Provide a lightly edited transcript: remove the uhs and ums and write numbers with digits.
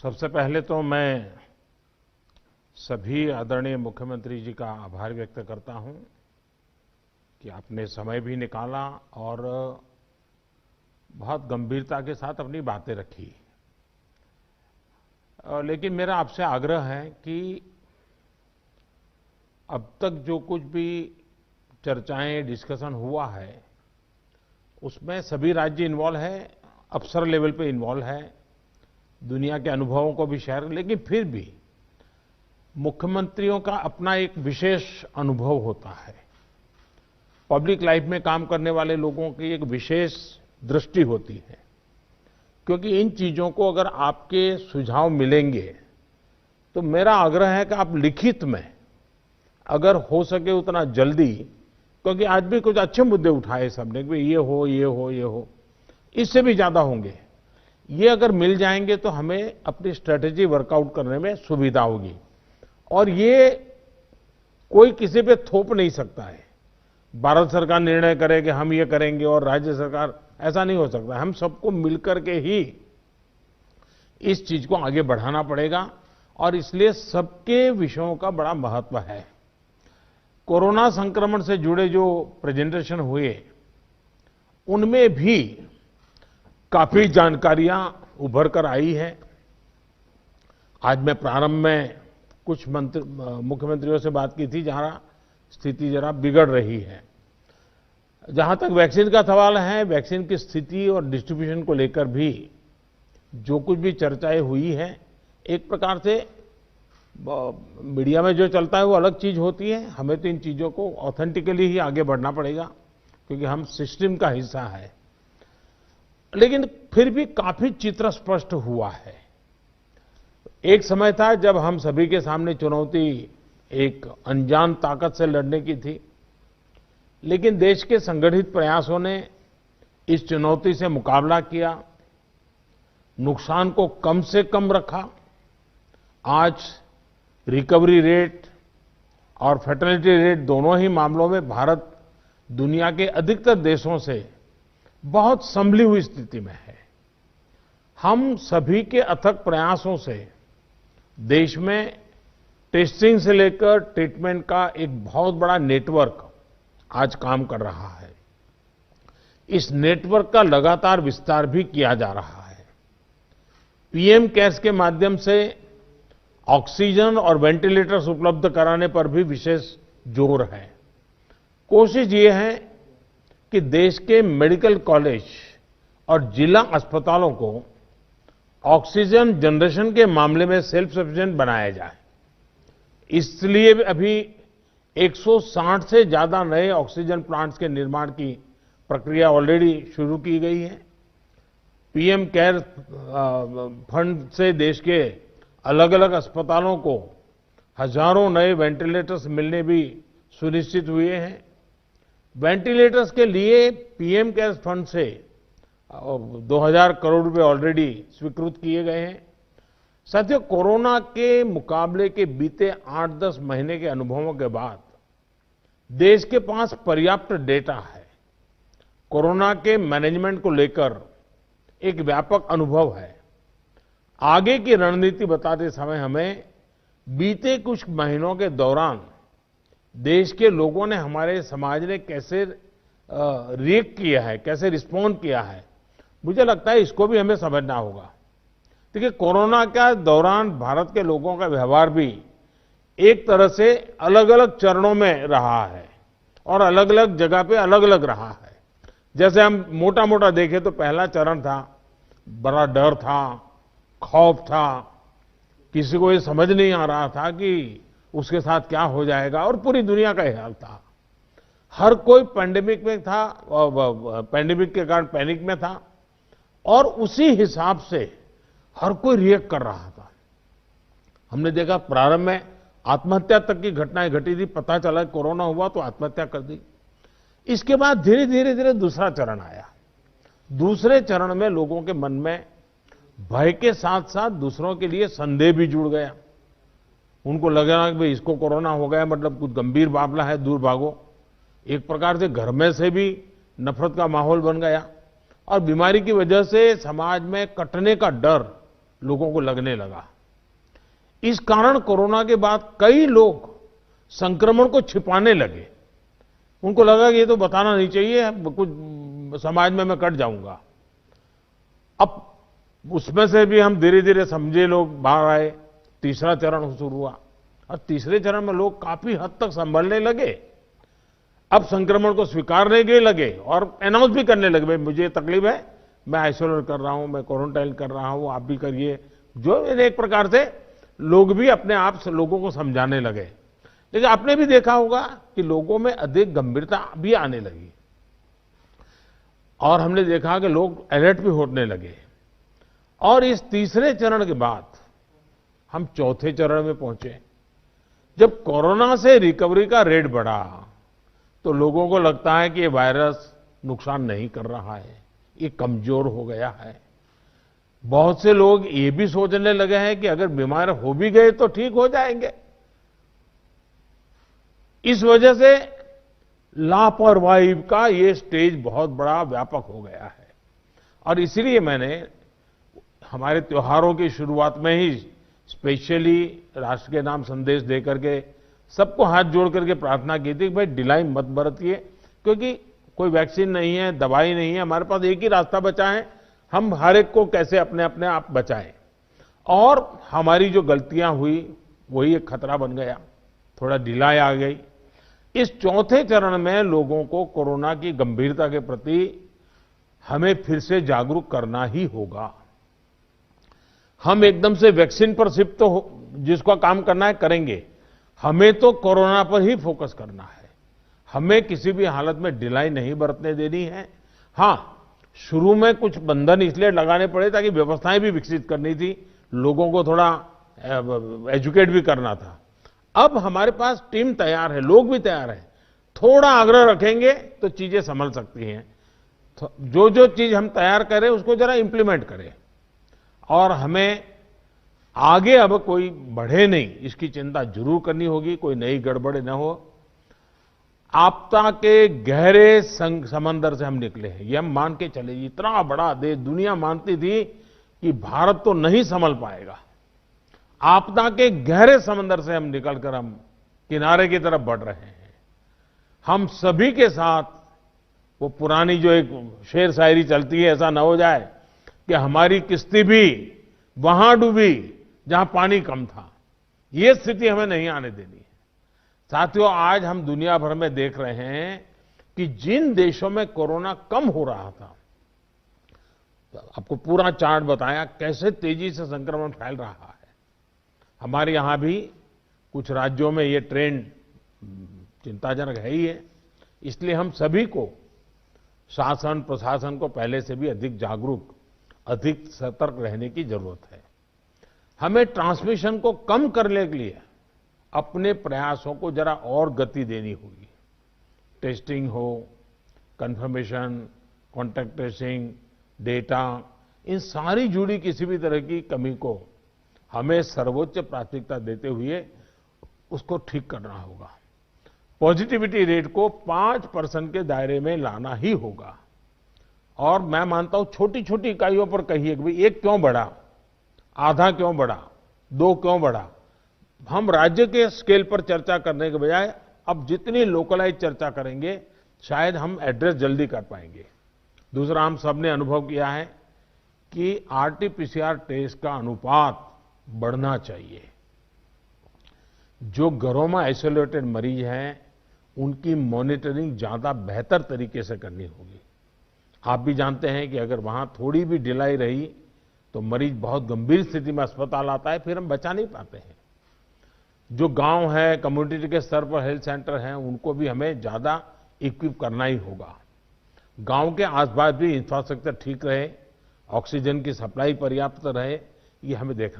सबसे पहले तो मैं सभी आदरणीय मुख्यमंत्री जी का आभार व्यक्त करता हूं कि आपने समय भी निकाला और बहुत गंभीरता के साथ अपनी बातें रखी। लेकिन मेरा आपसे आग्रह है कि अब तक जो कुछ भी चर्चाएं, डिस्कशन हुआ है, उसमें सभी राज्य इन्वॉल्व है, अफसर लेवल पे इन्वॉल्व है, दुनिया के अनुभवों को भी शेयर, लेकिन फिर भी मुख्यमंत्रियों का अपना एक विशेष अनुभव होता है। पब्लिक लाइफ में काम करने वाले लोगों की एक विशेष दृष्टि होती है, क्योंकि इन चीजों को अगर आपके सुझाव मिलेंगे तो मेरा आग्रह है कि आप लिखित में अगर हो सके उतना जल्दी, क्योंकि आज भी कुछ अच्छे मुद्दे उठाए सबने कि ये हो, ये हो, ये हो, इससे भी ज्यादा होंगे। ये अगर मिल जाएंगे तो हमें अपनी स्ट्रेटेजी वर्कआउट करने में सुविधा होगी। और ये कोई किसी पे थोप नहीं सकता है। भारत सरकार निर्णय करे कि हम ये करेंगे और राज्य सरकार, ऐसा नहीं हो सकता। हम सबको मिलकर के ही इस चीज को आगे बढ़ाना पड़ेगा और इसलिए सबके विषयों का बड़ा महत्व है। कोरोना संक्रमण से जुड़े जो प्रेजेंटेशन हुए उनमें भी काफी जानकारियां उभर कर आई है। आज मैं प्रारंभ में कुछ मुख्यमंत्रियों से बात की थी जहां स्थिति जरा बिगड़ रही है। जहां तक वैक्सीन का सवाल है, वैक्सीन की स्थिति और डिस्ट्रीब्यूशन को लेकर भी जो कुछ भी चर्चाएं हुई हैं, एक प्रकार से मीडिया में जो चलता है वो अलग चीज होती है। हमें तो इन चीजों को ऑथेंटिकली ही आगे बढ़ना पड़ेगा, क्योंकि हम सिस्टम का हिस्सा है। लेकिन फिर भी काफी चित्र स्पष्ट हुआ है। एक समय था जब हम सभी के सामने चुनौती एक अनजान ताकत से लड़ने की थी, लेकिन देश के संगठित प्रयासों ने इस चुनौती से मुकाबला किया, नुकसान को कम से कम रखा। आज रिकवरी रेट और फर्टिलिटी रेट दोनों ही मामलों में भारत दुनिया के अधिकतर देशों से बहुत संभली हुई स्थिति में है। हम सभी के अथक प्रयासों से देश में टेस्टिंग से लेकर ट्रीटमेंट का एक बहुत बड़ा नेटवर्क आज काम कर रहा है। इस नेटवर्क का लगातार विस्तार भी किया जा रहा है। पीएम केयर्स के माध्यम से ऑक्सीजन और वेंटिलेटर्स उपलब्ध कराने पर भी विशेष जोर है। कोशिश ये है कि देश के मेडिकल कॉलेज और जिला अस्पतालों को ऑक्सीजन जनरेशन के मामले में सेल्फ सफिशिएंट बनाया जाए। इसलिए अभी 160 से ज्यादा नए ऑक्सीजन प्लांट्स के निर्माण की प्रक्रिया ऑलरेडी शुरू की गई है। पीएम केयर फंड से देश के अलग अलग अस्पतालों को हजारों नए वेंटिलेटर्स मिलने भी सुनिश्चित हुए हैं। वेंटिलेटर्स के लिए पीएम केयर्स फंड से 2000 करोड़ रुपए ऑलरेडी स्वीकृत किए गए हैं। साथियों, कोरोना के मुकाबले के बीते 8-10 महीने के अनुभवों के बाद देश के पास पर्याप्त डेटा है। कोरोना के मैनेजमेंट को लेकर एक व्यापक अनुभव है। आगे की रणनीति बताते समय हमें बीते कुछ महीनों के दौरान देश के लोगों ने, हमारे समाज ने कैसे रिएक्ट किया है, कैसे रिस्पॉन्ड किया है, मुझे लगता है इसको भी हमें समझना होगा। देखिए, कोरोना के दौरान भारत के लोगों का व्यवहार भी एक तरह से अलग अलग चरणों में रहा है और अलग अलग जगह पे अलग अलग रहा है। जैसे हम मोटा मोटा देखें तो पहला चरण था, बड़ा डर था, खौफ था, किसी को ये समझ नहीं आ रहा था कि उसके साथ क्या हो जाएगा, और पूरी दुनिया का हाल था। हर कोई पैंडेमिक में था, पैंडेमिक के कारण पैनिक में था और उसी हिसाब से हर कोई रिएक्ट कर रहा था। हमने देखा प्रारंभ में आत्महत्या तक की घटनाएं घटी थी। पता चला कोरोना हुआ तो आत्महत्या कर दी। इसके बाद धीरे धीरे धीरे दूसरा चरण आया। दूसरे चरण में लोगों के मन में भय के साथ साथ दूसरों के लिए संदेह भी जुड़ गया। उनको लगा कि भाई इसको कोरोना हो गया, मतलब कुछ गंभीर मामला है, दूर भागो। एक प्रकार से घर में से भी नफरत का माहौल बन गया और बीमारी की वजह से समाज में कटने का डर लोगों को लगने लगा। इस कारण कोरोना के बाद कई लोग संक्रमण को छिपाने लगे। उनको लगा कि ये तो बताना नहीं चाहिए, कुछ समाज में मैं कट जाऊंगा। अब उसमें से भी हम धीरे धीरे समझे लोग बाहर आए, तीसरा चरण शुरू हुआ और तीसरे चरण में लोग काफी हद तक संभलने लगे। अब संक्रमण को स्वीकारने के लगे और अनाउंस भी करने लगे, भाई मुझे तकलीफ है, मैं आइसोलेट कर रहा हूं, मैं क्वारंटाइन कर रहा हूं, आप भी करिए। जो एक प्रकार से लोग भी अपने आप से लोगों को समझाने लगे। लेकिन आपने भी देखा होगा कि लोगों में अधिक गंभीरता भी आने लगी और हमने देखा कि लोग अलर्ट भी होने लगे। और इस तीसरे चरण के बाद हम चौथे चरण में पहुंचे। जब कोरोना से रिकवरी का रेट बढ़ा तो लोगों को लगता है कि ये वायरस नुकसान नहीं कर रहा है, ये कमजोर हो गया है। बहुत से लोग ये भी सोचने लगे हैं कि अगर बीमार हो भी गए तो ठीक हो जाएंगे। इस वजह से लापरवाही का ये स्टेज बहुत बड़ा व्यापक हो गया है। और इसलिए मैंने हमारे त्योहारों की शुरुआत में ही स्पेशली राष्ट्र के नाम संदेश देकर के सबको हाथ जोड़ करके प्रार्थना की थी कि भाई ढिलाई मत बरतिए, क्योंकि कोई वैक्सीन नहीं है, दवाई नहीं है, हमारे पास एक ही रास्ता बचा है, हम हर एक को कैसे अपने अपने आप बचाएं। और हमारी जो गलतियां हुई वही एक खतरा बन गया, थोड़ा ढिलाई आ गई। इस चौथे चरण में लोगों को कोरोना की गंभीरता के प्रति हमें फिर से जागरूक करना ही होगा। हम एकदम से वैक्सीन पर शिफ्ट तो जिसका काम करना है करेंगे, हमें तो कोरोना पर ही फोकस करना है। हमें किसी भी हालत में ढिलाई नहीं बरतने देनी है। हां, शुरू में कुछ बंधन इसलिए लगाने पड़े ताकि व्यवस्थाएं भी विकसित करनी थी, लोगों को थोड़ा एजुकेट भी करना था। अब हमारे पास टीम तैयार है, लोग भी तैयार हैं। थोड़ा आग्रह रखेंगे तो चीजें संभल सकती हैं। तो जो जो चीज हम तैयार करें उसको जरा इंप्लीमेंट करें और हमें आगे अब कोई बढ़े नहीं, इसकी चिंता जरूर करनी होगी, कोई नई गड़बड़ न हो। आपदा के गहरे समंदर से हम निकले हैं, ये हम मान के चले। इतना बड़ा देश, दुनिया मानती थी कि भारत तो नहीं संभल पाएगा। आपदा के गहरे समंदर से हम निकलकर हम किनारे की तरफ बढ़ रहे हैं। हम सभी के साथ वो पुरानी जो एक शेर शायरी चलती है, ऐसा न हो जाए कि हमारी किश्ती भी वहां डूबी जहां पानी कम था। ये स्थिति हमें नहीं आने देनी है। साथियों, आज हम दुनिया भर में देख रहे हैं कि जिन देशों में कोरोना कम हो रहा था, आपको पूरा चार्ट बताया कैसे तेजी से संक्रमण फैल रहा है। हमारे यहां भी कुछ राज्यों में ये ट्रेंड चिंताजनक है ही है। इसलिए हम सभी को, शासन प्रशासन को पहले से भी अधिक जागरूक, अधिक सतर्क रहने की जरूरत है। हमें ट्रांसमिशन को कम करने के लिए अपने प्रयासों को जरा और गति देनी होगी। टेस्टिंग हो, कंफर्मेशन, कॉन्टैक्ट ट्रेसिंग, डेटा, इन सारी जुड़ी किसी भी तरह की कमी को हमें सर्वोच्च प्राथमिकता देते हुए उसको ठीक करना होगा। पॉजिटिविटी रेट को 5% के दायरे में लाना ही होगा। और मैं मानता हूं छोटी छोटी इकाइयों पर कहिए कि भाई 1 क्यों बढ़ा, आधा क्यों बढ़ा, 2 क्यों बढ़ा। हम राज्य के स्केल पर चर्चा करने के बजाय अब जितनी लोकलाइज चर्चा करेंगे शायद हम एड्रेस जल्दी कर पाएंगे। दूसरा, हम सबने अनुभव किया है कि आरटी-पीसीआर टेस्ट का अनुपात बढ़ना चाहिए। जो घरों में आइसोलेटेड मरीज हैं उनकी मॉनिटरिंग ज्यादा बेहतर तरीके से करनी होगी। आप भी जानते हैं कि अगर वहां थोड़ी भी ढिलाई रही तो मरीज बहुत गंभीर स्थिति में अस्पताल आता है, फिर हम बचा नहीं पाते हैं। जो गांव है, कम्युनिटी के स्तर पर हेल्थ सेंटर हैं, उनको भी हमें ज्यादा इक्विप करना ही होगा। गांव के आसपास भी इंफ्रास्ट्रक्चर ठीक रहे, ऑक्सीजन की सप्लाई पर्याप्त रहे, ये हमें देखना